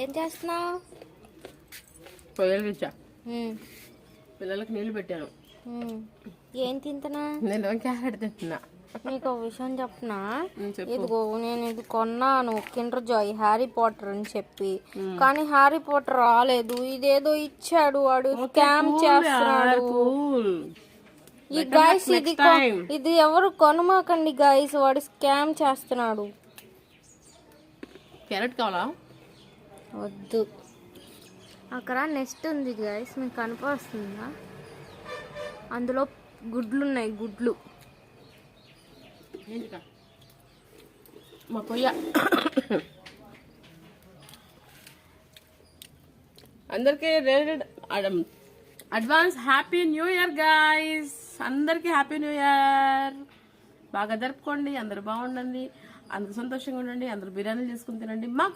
ఏం చేస్తున్నావు? పొయ్యలుగిచ్చా, పిల్లలకి నీళ్లు పెట్టాను. ఏం తింటున్నా? నేను క్యారెట్ తింటున్నా. నీకు ఒక విషయం చెప్పనా? ఇదిగో నేను ఇది కొన్నాను కిండర్ జాయ్ హ్యారీ పాటర్ అని చెప్పి, కానీ హ్యారీ పాటర్ రాలేదు. ఇదేదో ఇచ్చాడు వాడు, స్కామ్ చేస్తున్నాడు. ఈ గైస్ ఇది ఎవరు కొనమాకండి గైస్, వాడు స్కామ్ చేస్తున్నాడు. క్యారెట్ కావాలా? వద్దు. అక్కడ నెక్స్ట్ ఉంది గైస్, మీకు కనిపిస్తుందా? అందులో గుడ్లు ఉన్నాయి, గుడ్లు. మా కొయ్య అందరికి advance happy new year guys. అందరికి హ్యాపీ న్యూ ఇయర్. బాగా జరుపుకోండి, అందరు బాగుండండి, అందరు సంతోషంగా ఉండండి, అందరు బిర్యానీలు చేసుకుని తినండి. మాకు